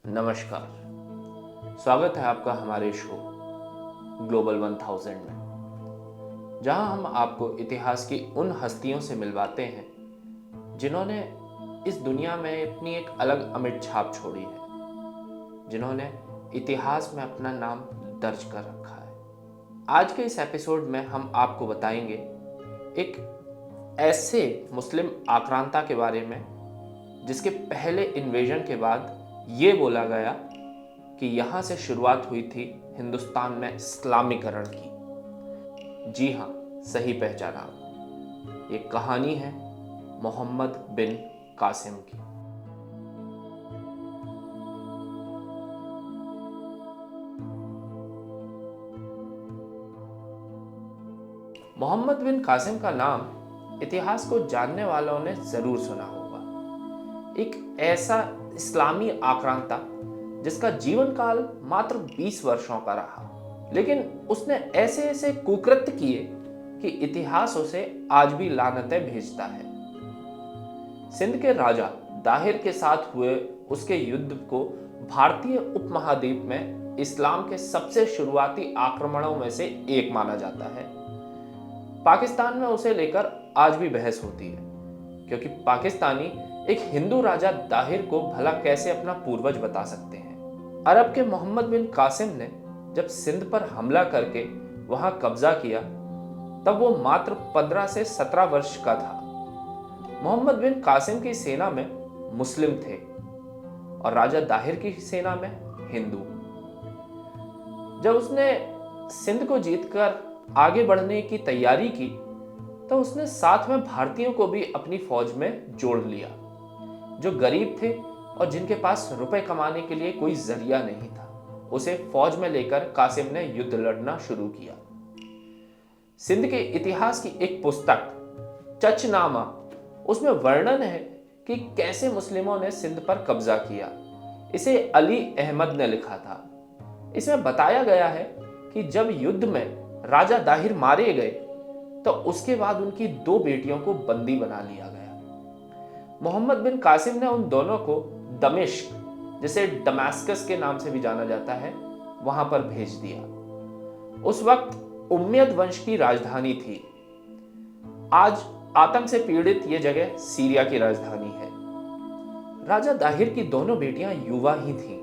नमस्कार। स्वागत है आपका हमारे शो ग्लोबल 1000 में, जहां हम आपको इतिहास की उन हस्तियों से मिलवाते हैं जिन्होंने इस दुनिया में अपनी एक अलग अमिट छाप छोड़ी है, जिन्होंने इतिहास में अपना नाम दर्ज कर रखा है। आज के इस एपिसोड में हम आपको बताएंगे एक ऐसे मुस्लिम आक्रांता के बारे में जिसके पहले इन्वेजन के बाद ये बोला गया कि यहाँ से शुरुआत हुई थी हिंदुस्तान में इस्लामीकरण की। जी हाँ, सही पहचाना। ये कहानी है मोहम्मद बिन कासिम की। मोहम्मद बिन कासिम का नाम इतिहास को जानने वालों ने जरूर सुना होगा। एक ऐसा इस्लामी आक्रांता जिसका जीवन काल मात्र 20 वर्षों का रहा, लेकिन उसने ऐसे ऐसे कुकृत्य किए कि इतिहास उसे आज भी लानतें भेजता है। सिंध के राजा दाहिर के साथ हुए उसके युद्ध को भारतीय उपमहाद्वीप में इस्लाम के सबसे शुरुआती आक्रमणों में से एक माना जाता है। पाकिस्तान में उसे लेकर आज भी बहस होती है, क्योंकि पाकिस्तानी एक हिंदू राजा दाहिर को भला कैसे अपना पूर्वज बता सकते हैं। अरब के मोहम्मद बिन कासिम ने जब सिंध पर हमला करके वहां कब्जा किया, तब वो मात्र 15 से 17 वर्ष का था। मोहम्मद बिन कासिम की सेना में मुस्लिम थे और राजा दाहिर की सेना में हिंदू। जब उसने सिंध को जीतकर आगे बढ़ने की तैयारी की, तो उसने साथ में भारतीयों को भी अपनी फौज में जोड़ लिया, जो गरीब थे और जिनके पास रुपए कमाने के लिए कोई जरिया नहीं था। उसे फौज में लेकर कासिम ने युद्ध लड़ना शुरू किया। सिंध के इतिहास की एक पुस्तक चचनामा, उसमें वर्णन है कि कैसे मुस्लिमों ने सिंध पर कब्जा किया। इसे अली अहमद ने लिखा था। इसमें बताया गया है कि जब युद्ध में राजा दाहिर मारे गए, तो उसके बाद उनकी 2 बेटियों को बंदी बना लिया गया। मोहम्मद बिन कासिम ने उन दोनों को दमिश्क, जिसे दमास्कस के नाम से भी जाना जाता है, वहां पर भेज दिया। उस वक्त उम्मयद वंश की राजधानी थी। आज आतंक से पीड़ित यह जगह सीरिया की राजधानी है। राजा दाहिर की दोनों बेटियां युवा ही थीं।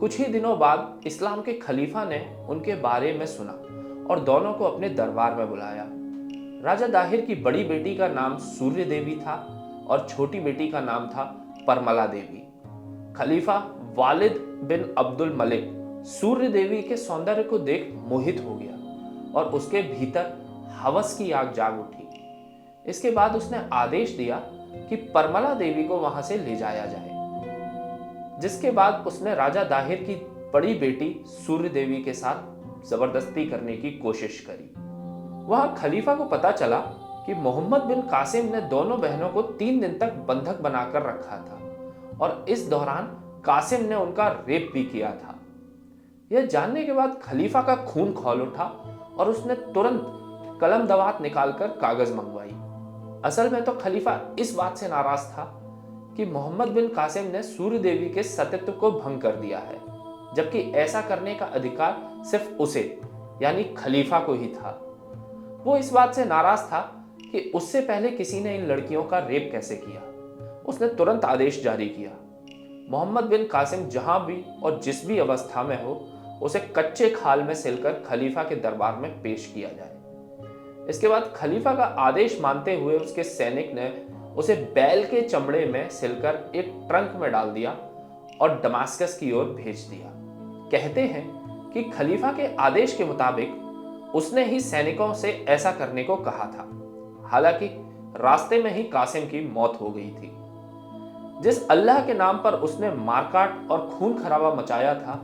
कुछ ही दिनों बाद इस्लाम के खलीफा ने उनके बारे में सुना और दोनों को अपने दरबार में बुलाया। राजा दाहिर की बड़ी बेटी का नाम सूर्य देवी था और छोटी बेटी का नाम था परमला देवी। खलीफा वालिद बिन अब्दुल मलिक सूर्य देवी के सौंदर्य को देख मोहित हो गया और उसके भीतर हवस की आग जाग उठी। इसके बाद उसने आदेश दिया कि परमला देवी को वहां से ले जाया जाए, जिसके बाद उसने राजा दाहिर की बड़ी बेटी सूर्य देवी के साथ जबरदस्ती करने की कोशिश करी। वहां खलीफा को पता चला कि मोहम्मद बिन कासिम ने दोनों बहनों को 3 दिन तक बंधक बनाकर रखा था और इस दौरान कासिम ने उनका रेप भी किया था। यह जानने के बाद खलीफा का खून खौल उठा और उसने तुरंत कलम दवात निकालकर कागज मंगवाई। असल में तो खलीफा इस बात से नाराज था कि मोहम्मद बिन कासिम ने सूर्य देवी के सतीत्व को भंग कर दिया है, जबकि ऐसा करने का अधिकार सिर्फ उसे, यानी खलीफा को ही था। वो इस बात से नाराज था कि उससे पहले किसी ने इन लड़कियों का रेप कैसे किया। उसने तुरंत आदेश जारी किया, मोहम्मद बिन कासिम जहां भी और जिस भी अवस्था में हो, उसे कच्चे खाल में सिलकर खलीफा के दरबार में पेश किया जाए। इसके बाद खलीफा का आदेश मानते हुए उसके सैनिक ने उसे बैल के चमड़े में सिलकर एक ट्रंक में डाल दिया और दमास्कस की ओर भेज दिया। कहते हैं कि खलीफा के आदेश के मुताबिक उसने ही सैनिकों से ऐसा करने को कहा था। हालांकि रास्ते में ही कासिम की मौत हो गई थी। जिस अल्लाह के नाम पर उसने मारकाट और खून खराबा मचाया था,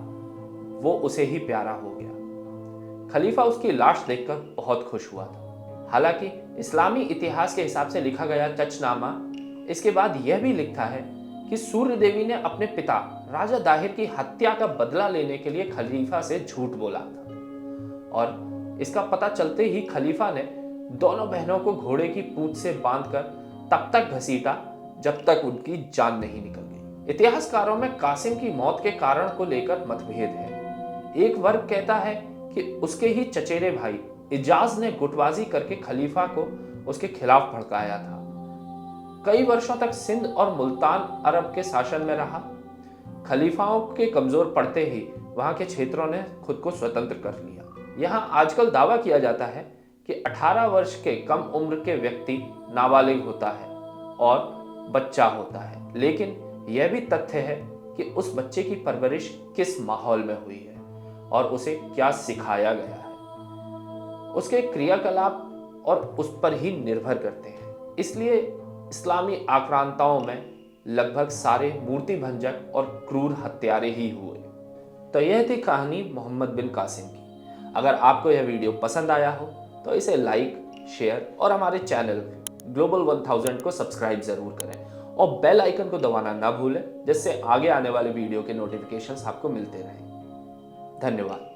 वो उसे ही प्यारा हो गया। खलीफा उसकी लाश देखकर बहुत खुश हुआ था। हालांकि इस्लामी इतिहास के हिसाब से लिखा गया चचनामा इसके बाद यह भी लिखता है कि सूर्य देवी ने अपने पिता राजा दाहिर की हत्या का बदला लेने के लिए खलीफा से झूठ बोला था और इसका पता चलते ही खलीफा ने दोनों बहनों को घोड़े की पूंछ से बांधकर तब तक घसीटा जब तक उनकी जान नहीं निकल गई। इतिहासकारों में कासिम की मौत के कारण को लेकर मतभेद है। एक वर्ग कहता है कि उसके ही चचेरे भाई इजाज ने गुटबाजी करके खलीफा को उसके खिलाफ भड़काया था। कई वर्षों तक सिंध और मुल्तान अरब के शासन में रहा। खलीफाओं के कमजोर पड़ते ही वहां के क्षेत्रों ने खुद को स्वतंत्र कर लिया। यहाँ आजकल दावा किया जाता है कि 18 वर्ष के कम उम्र के व्यक्ति नाबालिग होता है और बच्चा होता है, लेकिन यह भी तथ्य है कि उस बच्चे की परवरिश किस माहौल में हुई है और उसे क्या सिखाया गया है, उसके क्रियाकलाप और उस पर ही निर्भर करते हैं। इसलिए इस्लामी आक्रांताओं में लगभग सारे मूर्ति भंजक और क्रूर हत्यारे ही हुए। तो यह थी कहानी मोहम्मद बिन कासिम की। अगर आपको यह वीडियो पसंद आया हो तो इसे लाइक, शेयर और हमारे चैनल ग्लोबल 1000 को सब्सक्राइब जरूर करें और बेल आइकन को दबाना ना भूलें, जिससे आगे आने वाले वीडियो के नोटिफिकेशंस आपको मिलते रहें। धन्यवाद।